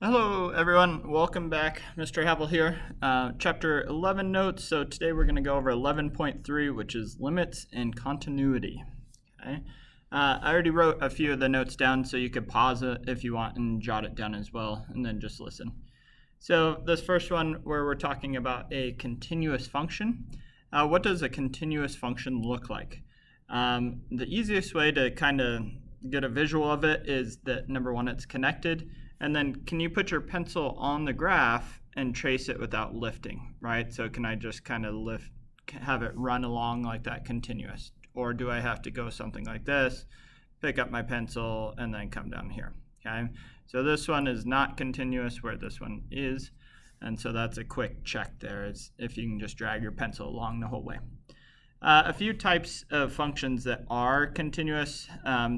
Hello, everyone. Welcome back. Mr. Havel here. Chapter 11 notes. So today we're going to go over 11.3, which is limits and continuity. Okay. I already wrote a few of the notes down, so you could pause it if you want and jot it down as well, and then just listen. So this first one, where we're talking about a continuous function. What does a continuous function look like? The easiest way to kind of get a visual of it is that, number one, it's connected. And then can you put your pencil on the graph and trace it without lifting, right? So can I just kind of have it run along like that continuous? Or do I have to go something like this, pick up my pencil, and then come down here, okay? So this one is not continuous where this one is. And so that's a quick check there, is if you can just drag your pencil along the whole way. A few types of functions that are continuous.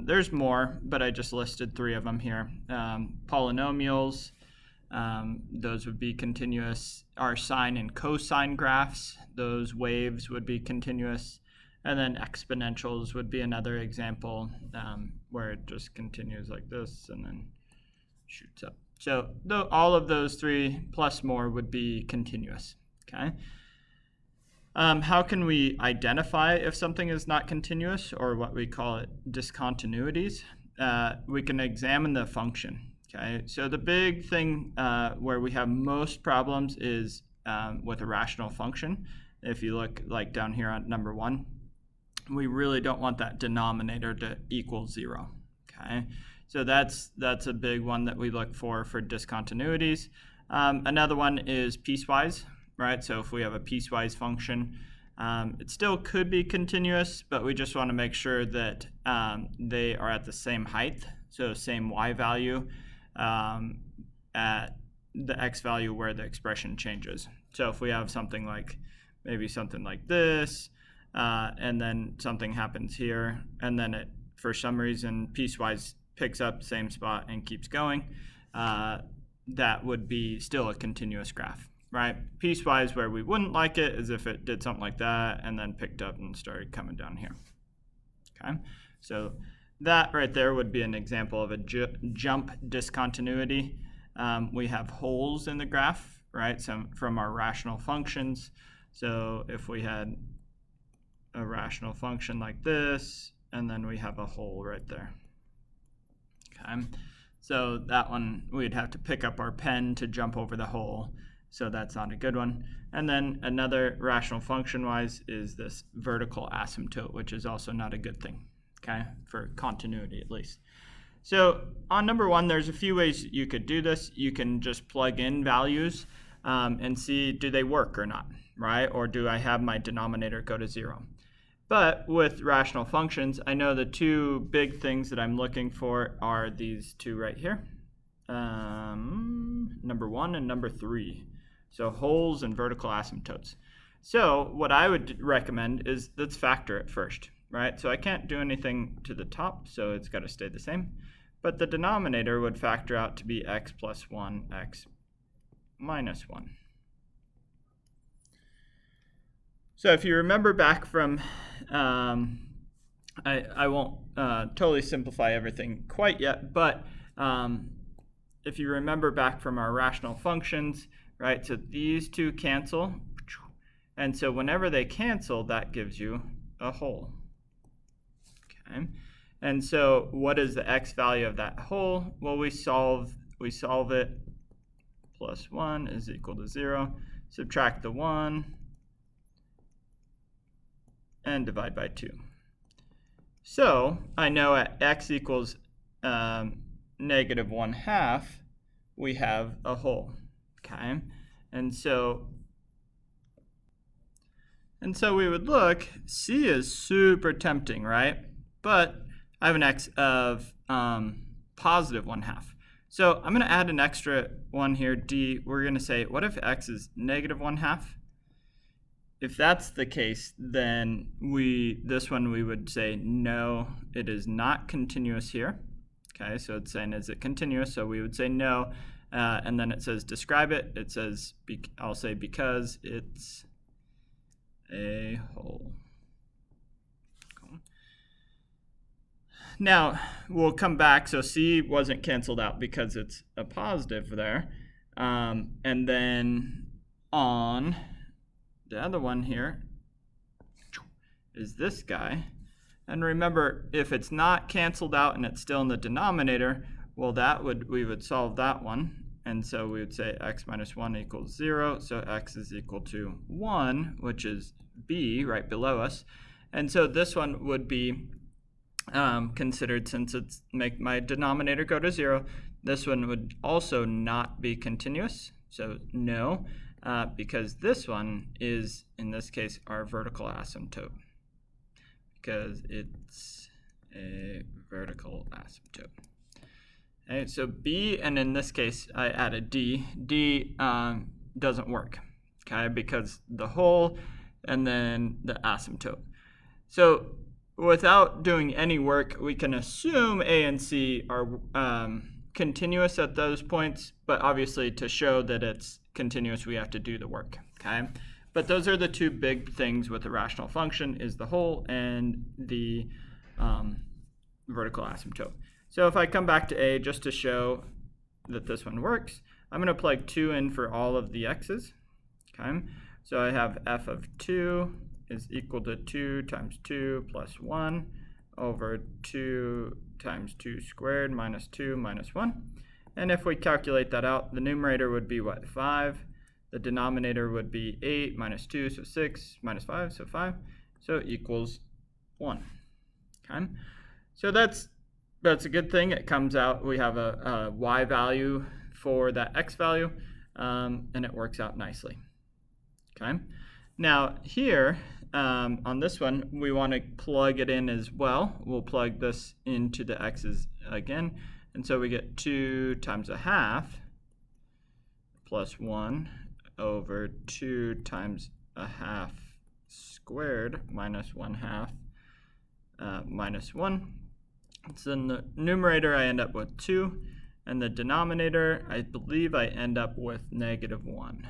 There's more, but I just listed three of them here. Polynomials, those would be continuous. Our sine and cosine graphs, those waves would be continuous. And then exponentials would be another example where it just continues like this and then shoots up. So all of those three plus more would be continuous, okay? How can we identify if something is not continuous, or what we call it discontinuities? We can examine the function. Okay, so the big thing where we have most problems is with a rational function. If you look like down here on number 1, we really don't want that denominator to equal 0. Okay, so that's a big one that we look for discontinuities. Another one is piecewise. Right, so if we have a piecewise function, it still could be continuous, but we just want to make sure that they are at the same height, so same y value at the x value where the expression changes. So if we have something like, maybe something like this, and then something happens here, and then it, for some reason, piecewise picks up same spot and keeps going, that would be still a continuous graph. Right, piecewise where we wouldn't like it is if it did something like that and then picked up and started coming down here. Okay, so that right there would be an example of a jump discontinuity. We have holes in the graph, right, from our rational functions. So if we had a rational function like this, and then we have a hole right there. Okay, so that one we'd have to pick up our pen to jump over the hole. So that's not a good one. And then another rational function-wise is this vertical asymptote, which is also not a good thing, okay, for continuity at least. So on number 1, there's a few ways you could do this. You can just plug in values and see, do they work or not, right? Or do I have my denominator go to 0? But with rational functions, I know the two big things that I'm looking for are these two right here, number 1 and number 3. So holes and vertical asymptotes. So what I would recommend is let's factor it first, right? So I can't do anything to the top, so it's got to stay the same. But the denominator would factor out to be x plus 1, x minus 1. So if you remember back from, I won't totally simplify everything quite yet, but if you remember back from our rational functions, right, so these two cancel, and so whenever they cancel, that gives you a hole. Okay, and so what is the x value of that hole? Well, we solve it. Plus 1 is equal to 0. Subtract the 1 and divide by 2. So I know at x equals negative 1/2, we have a hole. Okay, and so we would look, C is super tempting, right? But I have an x of positive 1/2. So I'm going to add an extra one here, D. We're going to say, what if x is negative 1/2? If that's the case, then this one we would say, no, it is not continuous here. Okay, so it's saying, is it continuous? So we would say no. And then it says describe it. It says, I'll say because it's a hole. Cool. now we'll come back. So C wasn't canceled out because it's a positive there. And then on the other one here is this guy. And remember, if it's not canceled out and it's still in the denominator, well, we would solve that one. And so we would say x minus 1 equals 0. So x is equal to 1, which is b right below us. And so this one would be considered, since it's make my denominator go to 0, this one would also not be continuous. So no, because this one is, in this case, our vertical asymptote, because it's a vertical asymptote. Okay, so B, and in this case, I added D. D doesn't work, okay, because the whole and then the asymptote. So without doing any work, we can assume A and C are continuous at those points, but obviously to show that it's continuous, we have to do the work, okay? But those are the two big things with a rational function, is the whole and the vertical asymptote. So if I come back to A just to show that this one works, I'm going to plug 2 in for all of the x's. Okay, so I have f of 2 is equal to 2 times 2 plus 1 over 2 times 2 squared minus 2 minus 1. And if we calculate that out, the numerator would be what? 5. The denominator would be 8 minus 2, so 6 minus 5, so 5. So equals 1. Okay, so that's a good thing. It comes out, we have a y value for that x value, and it works out nicely. Okay. Now here, on this one, we want to plug it in as well. We'll plug this into the x's again, and so we get 2 times a half plus 1 over 2 times a half squared minus 1 half minus 1. So in the numerator, I end up with 2, and the denominator, I believe I end up with negative 1.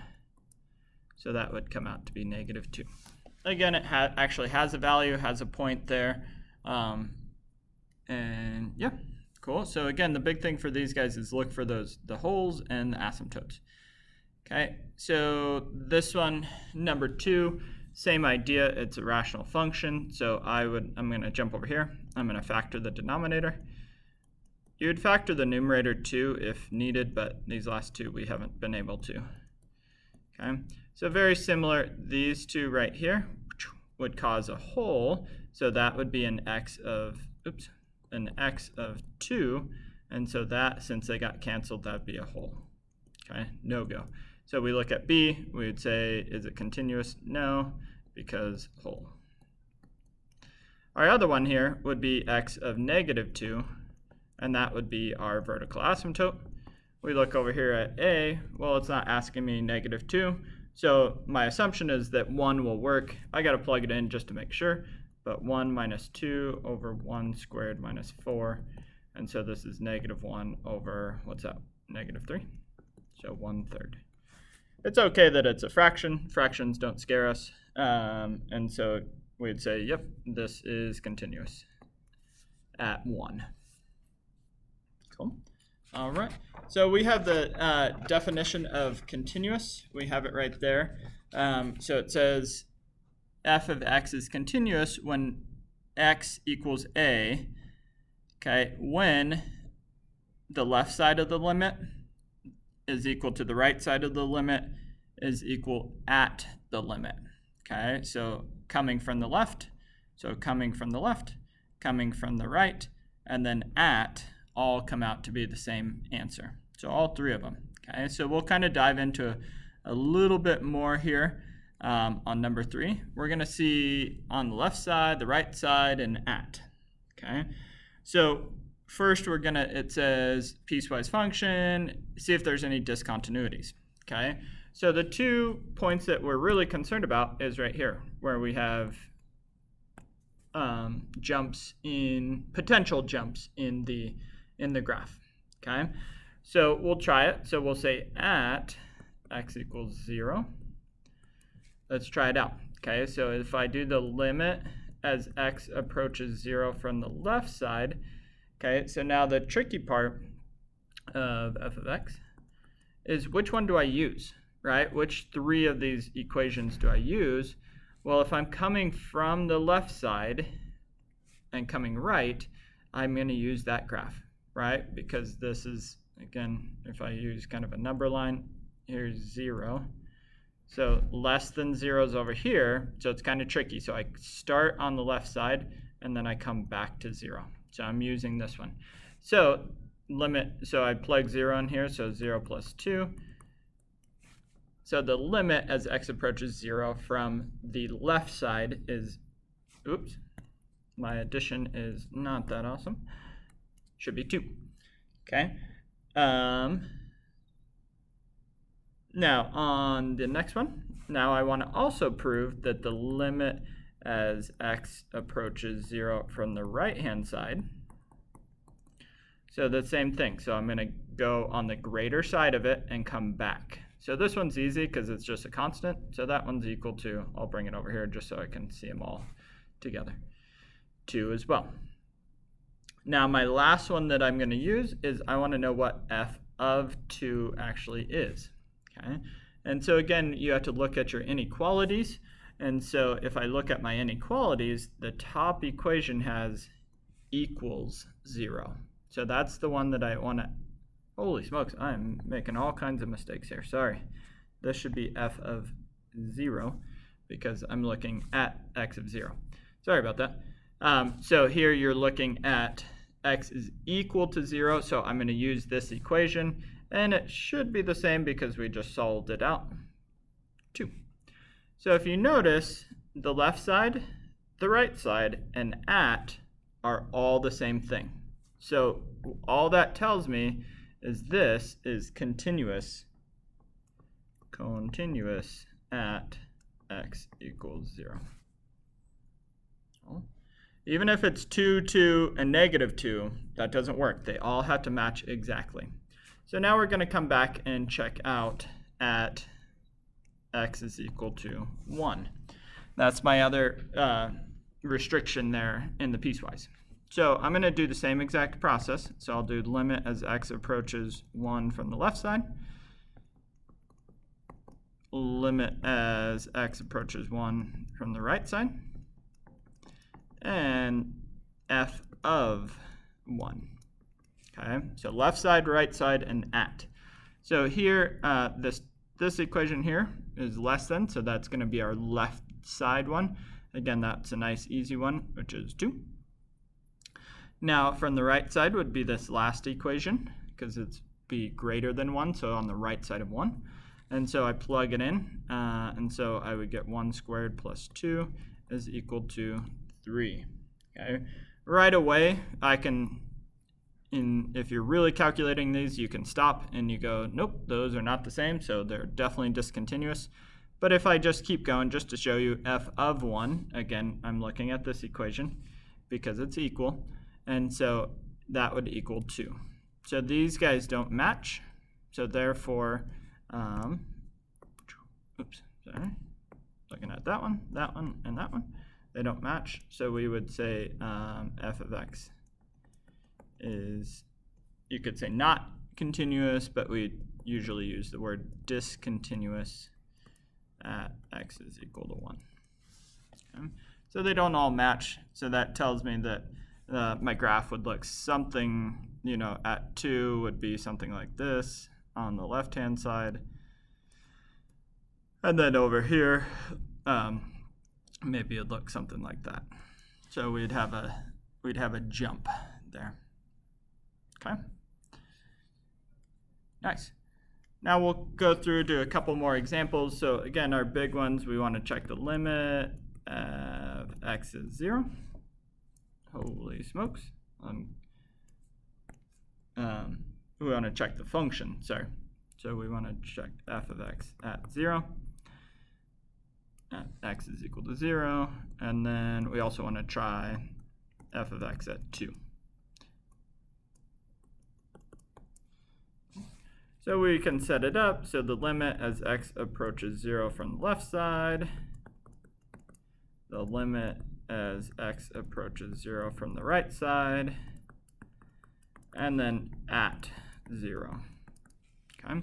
So that would come out to be negative 2. Again, it actually has a value, has a point there. And yeah, cool. So again, the big thing for these guys is look for the wholes and the asymptotes. Okay, so this one, number 2, same idea. It's a rational function. So I'm going to jump over here. I'm going to factor the denominator. You would factor the numerator too if needed, but these last two we haven't been able to. Okay, so very similar. These two right here would cause a whole. So that would be an x of 2. And so that, since they got canceled, that would be a whole. Okay, no go. So we look at B, we would say, is it continuous? No, because whole. Our other one here would be x of negative 2, and that would be our vertical asymptote. We look over here at A, well, it's not asking me negative 2, so my assumption is that 1 will work. I got to plug it in just to make sure, but 1 minus 2 over 1 squared minus 4, and so this is negative 1 over, what's that, negative 3? So 1/3. It's okay that it's a fraction. Fractions don't scare us. And so we'd say, yep, this is continuous at 1. Cool. All right. So we have the definition of continuous. We have it right there. So it says f of x is continuous when x equals a, okay, when the left side of the limit is equal to the right side of the limit is equal at the limit. Okay, so coming from the left, coming from the right, and then at all come out to be the same answer. So all 3 of them. Okay, so we'll kind of dive into a little bit more here on number 3. We're going to see on the left side, the right side, and at. Okay, so first, it says piecewise function, see if there's any discontinuities, okay? So the 2 points that we're really concerned about is right here, where we have potential jumps in the graph, okay? So we'll try it. So we'll say at x equals 0. Let's try it out, okay? So if I do the limit as x approaches 0 from the left side, Okay, so now the tricky part of f of x is which one do I use, right? Which three of these equations do I use? Well, if I'm coming from the left side and coming right, I'm going to use that graph, right? Because this is, again, if I use kind of a number line, here's 0. So less than 0 is over here, so it's kind of tricky. So I start on the left side, and then I come back to 0. So I'm using this one. So so I plug 0 in here, so 0 plus 2. So the limit as x approaches 0 from the left side is, oops, my addition is not that awesome. Should be 2. Okay. Now on the next one, now I want to also prove that the limit as x approaches 0 from the right-hand side. So the same thing. So I'm going to go on the greater side of it and come back. So this one's easy because it's just a constant. So that one's equal to, I'll bring it over here just so I can see them all together, 2 as well. Now my last one that I'm going to use is I want to know what f of 2 actually is. Okay, and so again, you have to look at your inequalities. And so if I look at my inequalities, the top equation has equals 0. So that's the one that I want to, holy smokes, I'm making all kinds of mistakes here. Sorry. This should be f of 0 because I'm looking at x of 0. Sorry about that. So here you're looking at x is equal to 0. So I'm going to use this equation. And it should be the same because we just solved it out. 2. So if you notice, the left side, the right side, and at are all the same thing. So all that tells me is this is continuous at x equals 0. Even if it's 2, 2, and negative 2, that doesn't work. They all have to match exactly. So now we're going to come back and check out at x is equal to 1. That's my other restriction there in the piecewise. So I'm going to do the same exact process. So I'll do limit as x approaches 1 from the left side, limit as x approaches 1 from the right side, and f of 1. Okay, so left side, right side, and at. So here, this equation here is less than, so that's going to be our left side one. Again, that's a nice easy one, which is 2. Now, from the right side would be this last equation, because it's be greater than 1, so on the right side of 1. And so I plug it in, and so I would get 1 squared plus 2 is equal to 3. Okay, right away, I can, if you're really calculating these, you can stop and you go, nope, those are not the same, so they're definitely discontinuous. But if I just keep going, just to show you f of 1, again, I'm looking at this equation because it's equal, and so that would equal 2. So these guys don't match, so therefore, oops, sorry, looking at that one, and that one, they don't match. So we would say f of x is, you could say not continuous, but we usually use the word discontinuous at x is equal to 1. Okay. So they don't all match, so that tells me that my graph would look something, at 2 would be something like this on the left-hand side. And then over here, maybe it'd look something like that. So we'd have a jump there. Okay. Nice. Now we'll go through to a couple more examples. So again, our big ones, we want to check the limit of x is 0. Holy smokes. We want to check the function, sorry. So we want to check f of x at 0. At x is equal to 0. And then we also want to try f of x at 2. So we can set it up. So the limit as x approaches 0 from the left side, the limit as x approaches 0 from the right side, and then at 0. Okay.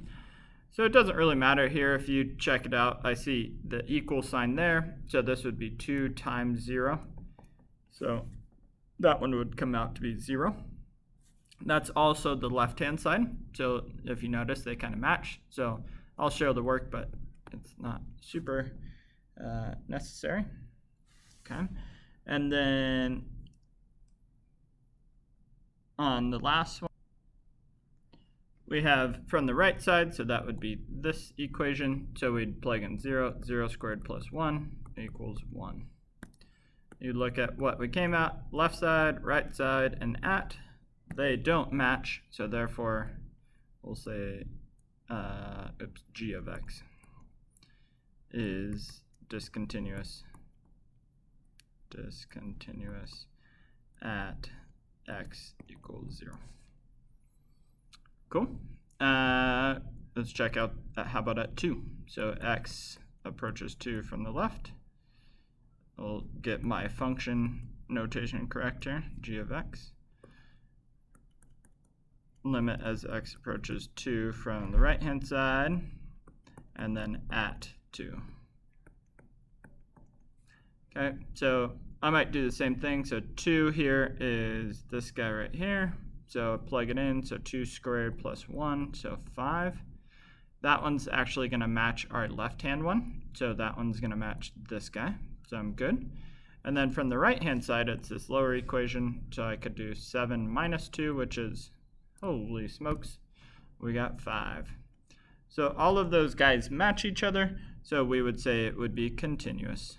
So it doesn't really matter here. If you check it out, I see the equal sign there. So this would be 2 times 0. So that one would come out to be 0. That's also the left-hand side. So if you notice, they kind of match. So I'll show the work, but it's not super necessary. Okay. And then on the last one, we have from the right side, so that would be this equation. So we'd plug in 0, 0 squared plus 1 equals 1. You look at what we came out, left side, right side, and at. They don't match, so therefore we'll say g of x is discontinuous at x equals 0. Cool. Let's check out how about at 2. So x approaches 2 from the left. I'll get my function notation correct here, g of x. Limit as x approaches 2 from the right hand side, and then at 2. Okay, so I might do the same thing. So 2 here is this guy right here. So plug it in, so 2 squared plus 1, so 5. That one's actually going to match our left-hand one. So that one's going to match this guy, so I'm good. And then from the right-hand side, it's this lower equation. So I could do 7 minus 2, which is, holy smokes, we got 5. So all of those guys match each other. So we would say it would be continuous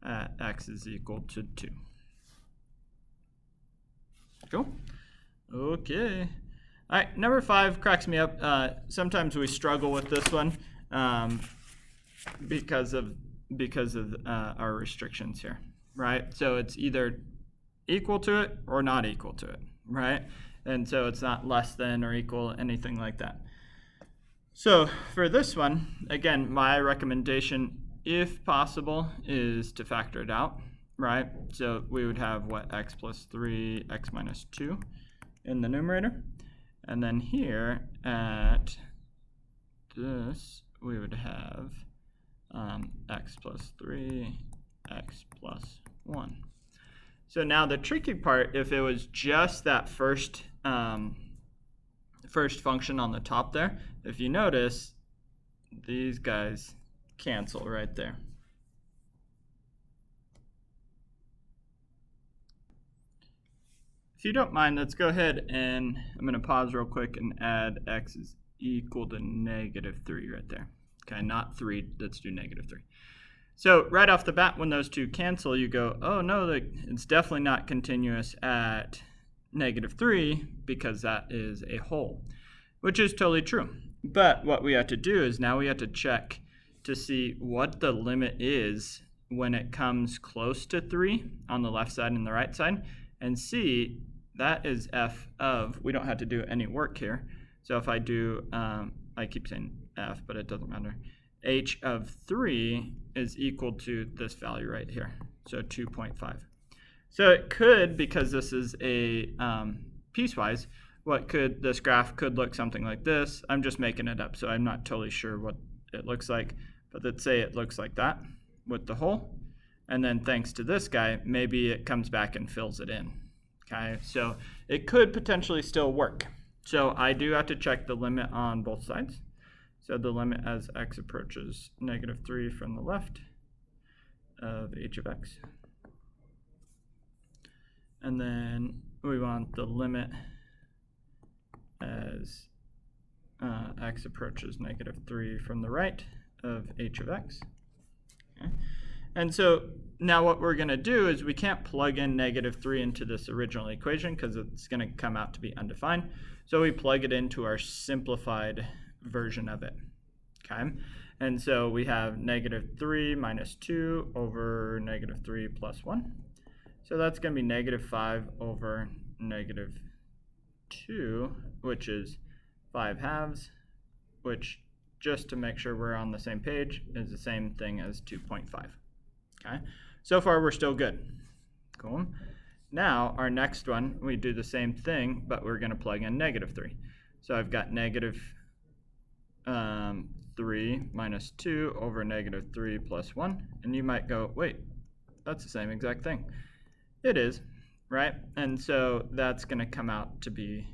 at x is equal to 2. Cool. Okay. All right, number 5 cracks me up. Sometimes we struggle with this one because of our restrictions here, right? So it's either equal to it or not equal to it, right? And so it's not less than or equal, anything like that. So for this one, again, my recommendation, if possible, is to factor it out, right? So we would have what, x plus 3, x minus 2 in the numerator. And then here at this, we would have x plus 3, x plus 1. So now the tricky part, if it was just that first function on the top there, if you notice, these guys cancel right there. If you don't mind, let's go ahead and I'm going to pause real quick and add x is equal to -3 right there. Okay, not 3, let's do -3. So right off the bat, when those two cancel, you go, oh no, it's definitely not continuous at -3 because that is a whole, which is totally true. But what we have to do is now we have to check to see what the limit is when it comes close to 3 on the left side and the right side, and see that is f of, we don't have to do any work here. So if I do, I keep saying f, but it doesn't matter. H of 3 is equal to this value right here, so 2.5. So it could, because this is a piecewise, this graph could look something like this. I'm just making it up, so I'm not totally sure what it looks like, but let's say it looks like that with the hole. And then thanks to this guy, maybe it comes back and fills it in. Okay, so it could potentially still work. So I do have to check the limit on both sides. So the limit as x approaches -3 from the left of h of x. And then we want the limit as x approaches -3 from the right of h of x. Okay. And so now what we're going to do is we can't plug in -3 into this original equation because it's going to come out to be undefined. So we plug it into our simplified version of it. Okay, and so we have -3 minus 2 over -3 plus 1. So that's going to be -5 over -2, which is 5/2, which, just to make sure we're on the same page, is the same thing as 2.5. Okay, so far we're still good. Cool. Now, our next one, we do the same thing, but we're going to plug in -3. So I've got -3 minus 2 over -3 plus 1. And you might go, wait, that's the same exact thing. It is, right? And so that's going to come out to be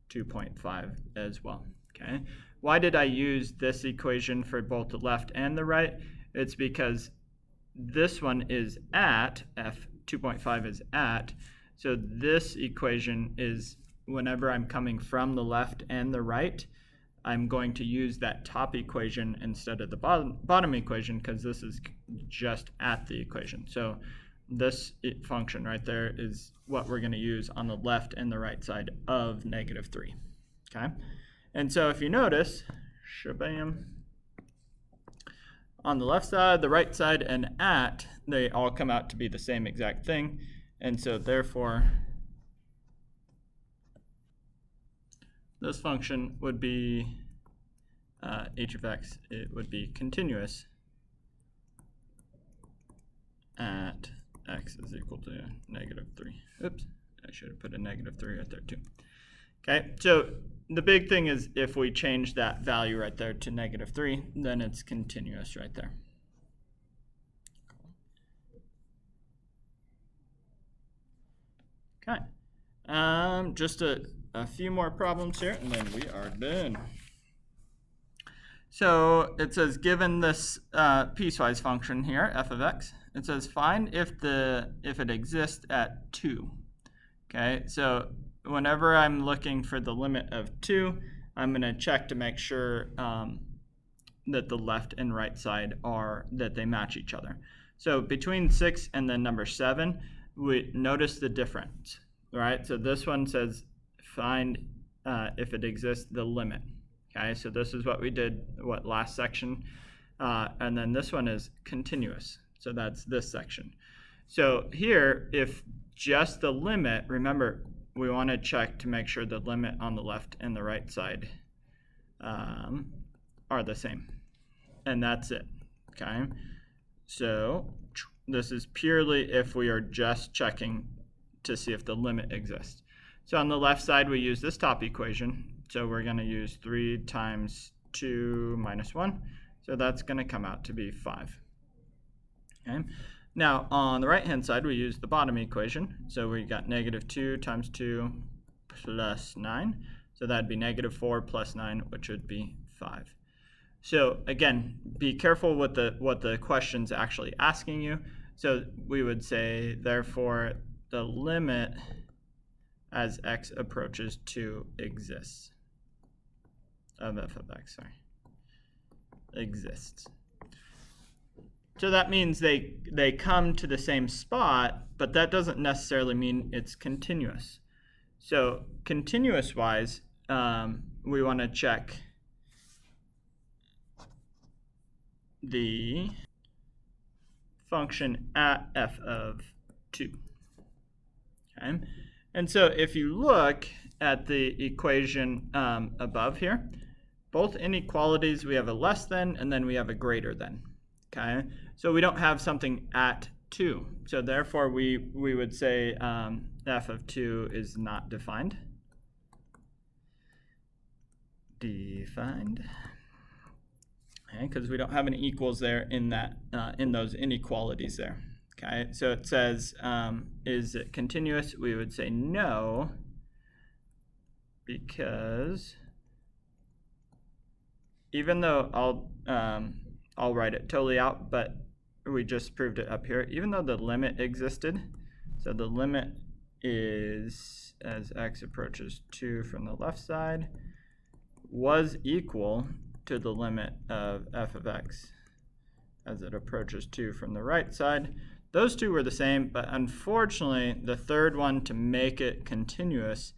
2.5 as well, okay? Why did I use this equation for both the left and the right? It's because this one is at, f 2.5 is at, so this equation is whenever I'm coming from the left and the right, I'm going to use that top equation instead of the bottom equation because this is just at the equation. So this function right there is what we're going to use on the left and the right side of -3, okay? And so if you notice, shabam, on the left side, the right side, and at, they all come out to be the same exact thing. And so therefore, this function would be h of x, it would be continuous at x is equal to -3. Oops, I should have put a -3 right there too. Okay, so the big thing is if we change that value right there to -3, then it's continuous right there. Okay, just a few more problems here and then we are done. So it says given this piecewise function here, f of x, it says find if it exists at 2. Okay, so whenever I'm looking for the limit of 2, I'm going to check to make sure that the left and right side that they match each other. So between 6 and then number 7, we notice the difference, right? So this one says find if it exists the limit. Okay, so this is what we did, last section, and then this one is continuous. So that's this section. So here, if just the limit, remember, we want to check to make sure the limit on the left and the right side are the same. And that's it, okay? So this is purely if we are just checking to see if the limit exists. So on the left side, we use this top equation. So we're going to use 3 times 2 minus 1. So that's going to come out to be 5. Okay. Now, on the right-hand side, we use the bottom equation. So we got -2 times 2 plus 9. So that'd be -4 plus 9, which would be 5. So again, be careful with what the question's actually asking you. So we would say, therefore, the limit as x approaches 2 exists. Of f of x, sorry. Exists. So that means they come to the same spot, but that doesn't necessarily mean it's continuous. So continuous-wise, we want to check the function at f of 2. Okay, and so if you look at the equation above here, both inequalities, we have a less than and then we have a greater than. Okay, so we don't have something at 2. So therefore, we would say f of 2 is not defined. Defined. Okay, because we don't have any equals there in that in those inequalities there. Okay, so it says, is it continuous? We would say no, because even though I'll write it totally out, but we just proved it up here. Even though the limit existed, so the limit is as x approaches 2 from the left side was equal to the limit of f of x as it approaches 2 from the right side. Those two were the same, but unfortunately, the third one, to make it continuous,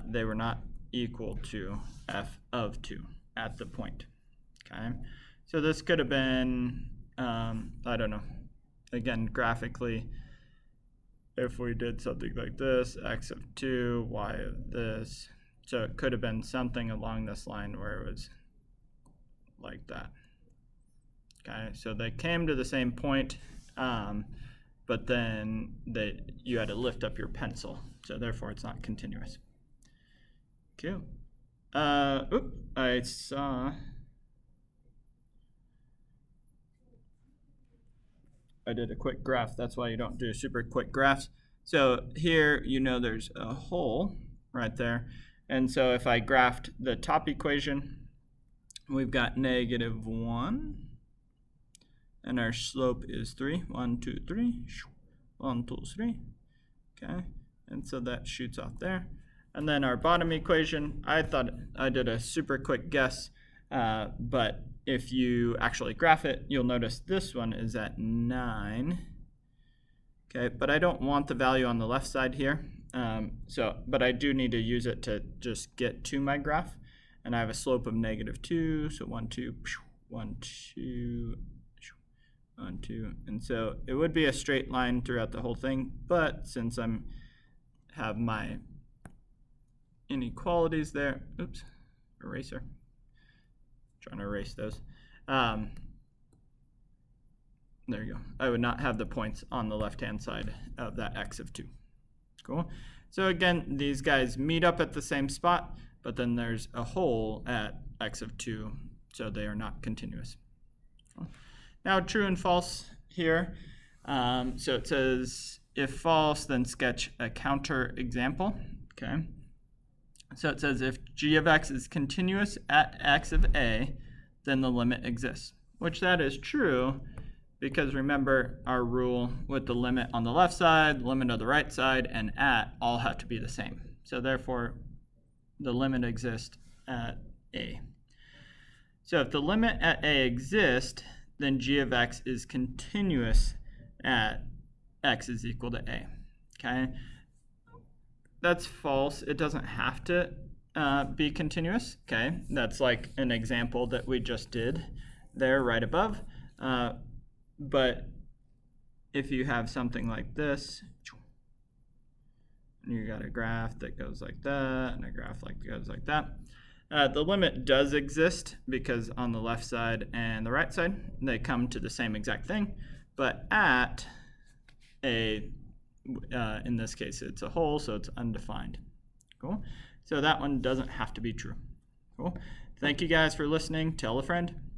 they were not equal to f of 2 at the point. Okay, so this could have been, I don't know, again, graphically, if we did something like this, x of 2, y of this, so it could have been something along this line where it was like that. Okay, so they came to the same point, but then you had to lift up your pencil, so therefore it's not continuous. Cool. I saw. I did a quick graph. That's why you don't do super quick graphs. So here, there's a hole right there. And so if I graphed the top equation, we've got -1. And our slope is 3. 1, 2, 3. 1, 2, 3. Okay. And so that shoots off there. And then our bottom equation, I thought I did a super quick guess, but if you actually graph it, you'll notice this one is at 9. Okay, but I don't want the value on the left side here. But I do need to use it to just get to my graph. And I have a slope of -2, so 1, 2, 1, 2, 1, 2. And so it would be a straight line throughout the whole thing, but since have my inequalities there, oops, eraser. Trying to erase those. There you go. I would not have the points on the left-hand side of that x of 2. Cool. So again, these guys meet up at the same spot, but then there's a hole at x of 2, so they are not continuous. Cool. Now true and false here. So it says, if false, then sketch a counter example. Okay. So it says if g of x is continuous at x of a, then the limit exists, which that is true because remember our rule with the limit on the left side, limit of the right side, and at all have to be the same. So therefore, the limit exists at a. So if the limit at a exists, then g of x is continuous at x is equal to a. Okay. That's false. It doesn't have to be continuous. Okay, that's like an example that we just did there right above. But if you have something like this, you got a graph that goes like that and a graph that goes like that. The limit does exist because on the left side and the right side, they come to the same exact thing. But at a in this case, it's a hole, so it's undefined. Cool. So that one doesn't have to be true. Cool. Thank you guys for listening. Tell a friend.